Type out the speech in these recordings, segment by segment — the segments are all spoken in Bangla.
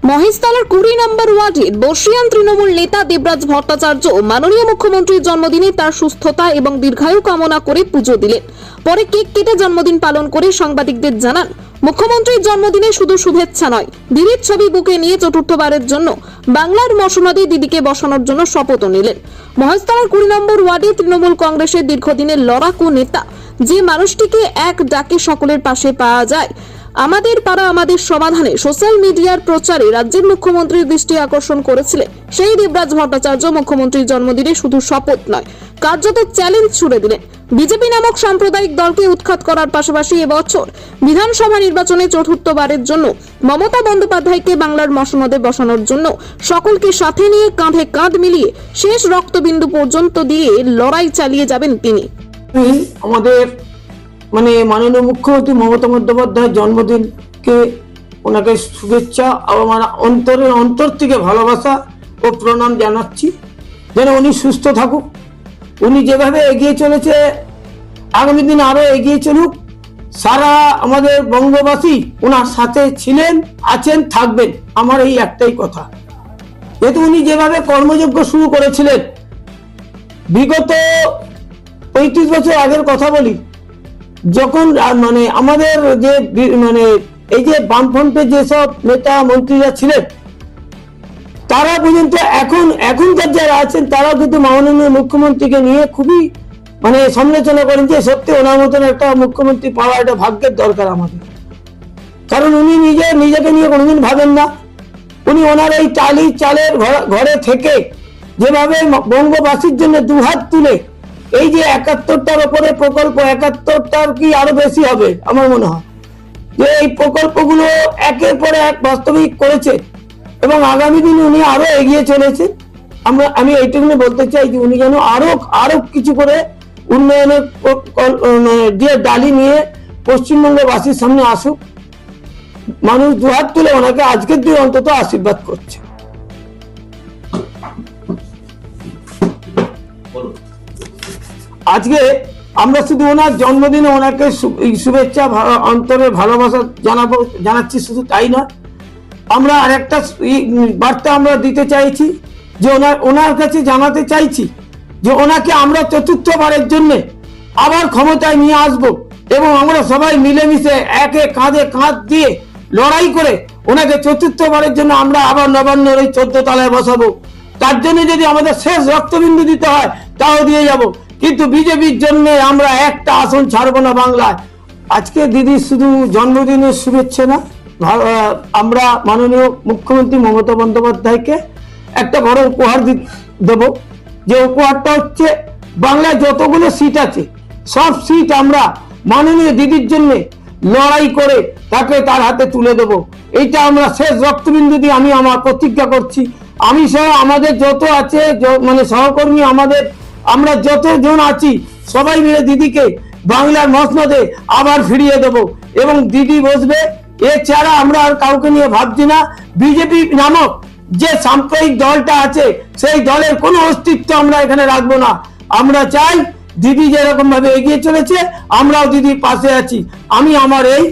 মহেশতলার 20 নম্বর ওয়ার্ডের বর্ষিয়ান তৃণমূল নেতা দেবরাজ ভট্টাচার্য মাননীয় মুখ্যমন্ত্রীর জন্মদিনে তার সুস্থতা এবং দীর্ঘায়ু কামনা করে পুজো দিলেন। পরে কেক কেটে জন্মদিন পালন করে সাংবাদিকদের জানান, মুখ্যমন্ত্রীর জন্মদিনে শুধু শুভেচ্ছা নয়, দিদির ছবি বুকে নিয়ে চতুর্থবারের জন্য বাংলার মসনদে দিদিকে বসানোর জন্য শপথও নিলেন। মহেশতলার 20 নম্বর ওয়ার্ডে তৃণমূল কংগ্রেসের দীর্ঘদিনের লড়াকু নেতা, যে মানুষটিকে এক ডাকে সকলের পাশে পাওয়া যায়, আমাদের পাড়া আমাদের সমাধানে সোশ্যাল মিডিয়ার প্রচারে রাজ্যের মুখ্যমন্ত্রীর দৃষ্টি আকর্ষণ করেছিলেন, সেই দেবরাজ ভট্টাচার্য মুখ্যমন্ত্রীর জন্মদিনে শুধু শপথ নয়, কার্যত চ্যালেঞ্জ ছুড়ে দিলেন। বিজেপি নামক সাম্প্রদায়িক দলকে উৎখাত করার পাশাপাশি এবছর বিধানসভা নির্বাচনে চতুর্থবারের জন্য মমতা বন্দ্যোপাধ্যায়কে বাংলার মসনদে বসানোর জন্য সকলকে সাথে নিয়ে কাঁধে কাঁধ মিলিয়ে শেষ রক্তবিন্দু পর্যন্ত দিয়ে লড়াই চালিয়ে যাবেন তিনি। আমাদের মাননীয় মুখ্যমন্ত্রী মমতা বন্দ্যোপাধ্যায়ের জন্মদিনকে ওনাকে শুভেচ্ছা আমার অন্তর থেকে ভালোবাসা ও প্রণাম জানাচ্ছি। যেন উনি সুস্থ থাকুক, উনি যেভাবে এগিয়ে চলেছে আগামী দিন আরো এগিয়ে চলুক। সারা আমাদের বঙ্গবাসী ওনার সাথে ছিলেন, আছেন, থাকবেন। আমার এই একটাই কথা, যেহেতু উনি যেভাবে কর্মযজ্ঞ শুরু করেছিলেন, বিগত 35 বছর আগের কথা বলি, যখন আমাদের যে এই যে বামফ্রন্টের যেসব নেতা মন্ত্রীরা ছিলেন, তারা পর্যন্ত এখনকার যারা আছেন তারাও কিন্তু মাননীয় মুখ্যমন্ত্রীকে নিয়ে খুবই সমালোচনা করেন যে সত্যি ওনার মতন একটা মুখ্যমন্ত্রী পাওয়া এটা ভাগ্যের দরকার আমাদের। কারণ উনি নিজেকে নিয়ে কোনোদিন ভাবেন না। উনি ওনার এই চালের ঘরে থেকে যেভাবে বঙ্গবাসীর জন্য দুহাত তুলে এই যে 71টার উপরে প্রকল্প, 71টার কি আরো বেশি হবে আমার মনে হয়, যে এই প্রকল্পগুলো একের পর এক বাস্তবিক করেছে এবং আগামী দিনে উনি আরো এগিয়ে চলেছে। আমি এইটুকুনি বলতে চাই যে উনি যেন আরো কিছু করে উন্নয়নের যে ডালি নিয়ে পশ্চিমবঙ্গবাসীর সামনে আসুক। মানুষ দুহাত তুলে ওনাকে আজকের দিন অন্তত আশীর্বাদ করছে। আজকে আমরা শুধু ওনার জন্মদিনে ওনাকে শুভেচ্ছা অন্তরের ভালোবাসা জানাচ্ছি, শুধু তাই নয়, আমরা আরেকটা বার্তা আমরা দিতে চাইছি যে ওনার কাছে জানাতে চাইছি যে ওনাকে আমরা চতুর্থবারের জন্য আবার ক্ষমতায় নিয়ে আসব এবং আমরা সবাই মিলেমিশে একে কাঁধে কাঁধ দিয়ে লড়াই করে ওনাকে চতুর্থবারের জন্য আমরা আবার নবান্নের ওই 14 তলায় বসাবো। তার জন্য যদি আমাদের শেষ রক্তবিন্দু দিতে হয় তাও দিয়ে যাব, কিন্তু বিজেপির জন্য আমরা একটা আসন ছাড়বো না বাংলায়। আজকে দিদির শুধু জন্মদিনের শুভেচ্ছা না, আমরা মাননীয় মুখ্যমন্ত্রী মমতা বন্দ্যোপাধ্যায়কে একটা বড় উপহার দেব। যে উপহারটা হচ্ছে, বাংলায় যতগুলো সিট আছে সব সিট আমরা মাননীয় দিদির জন্য লড়াই করে তাকে তার হাতে তুলে দেব। এইটা আমরা শেষ রক্তবিন্দু দিয়ে আমি আমার প্রতিজ্ঞা করছি। আমি সহ আমাদের যত আছে সহকর্মী, আমরা যতজন আছি সবাই মিলে দিদিকে বাংলার মসনদে আবার ফিরিয়ে দেব এবং দিদি বসবে। এছাড়া আমরা আর কাউকে নিয়ে ভাবছি না। বিজেপি নামক যে সাম্প্রদায়িক দলটা আছে সেই দলের কোনো অস্তিত্ব আমরা এখানে রাখবো না। আমরা চাই দিদি যেরকম ভাবে এগিয়ে চলেছে আমরাও দিদির পাশে আছি। আমি আমার এই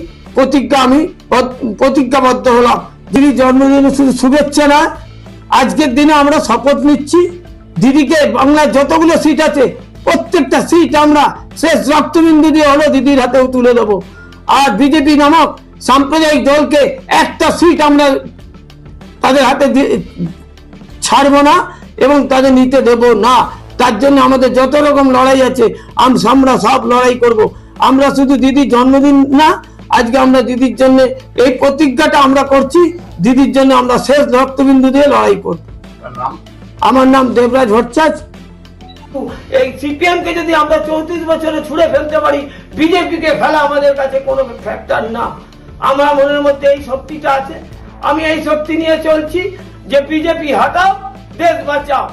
প্রতিজ্ঞাবদ্ধ হলাম। দিদির জন্মদিনে শুধু শুভেচ্ছা না, আজকের দিনে আমরা শপথ নিচ্ছি দিদিকে বাংলার যতগুলো সিট আছে প্রত্যেকটা সিট আমরা শেষ রক্তবিন্দু দিয়ে হলো দিদির হাতেও তুলে দেবো। আর বিজেপি নামক সাম্প্রদায়িক দলকে একটা সিট আমরা তাদের হাতে ছাড়বো না এবং তাদের নিতে দেব না। তার জন্য আমাদের যত রকম লড়াই আছে আমরা সব লড়াই করব। আমরা শুধু দিদির জন্মদিন না, আজকে আমরা দিদির জন্য এই প্রতিজ্ঞাটা আমরা করছি, দিদির জন্য আমরা শেষ রক্তবিন্দু দিয়ে লড়াই করব। আমার নাম দেবরাজ ভট্টাচার্য। এই সিপিএম কে যদি আমরা 34 বছরে ছুড়ে ফেলতে পারি, বিজেপিকে ফেলা আমাদের কাছে কোনো ফ্যাক্টর না। আমার মনের মধ্যে এই শক্তিটা আছে, আমি এই শক্তি নিয়ে চলছি যে বিজেপি হটাও, দেশ বাঁচাও।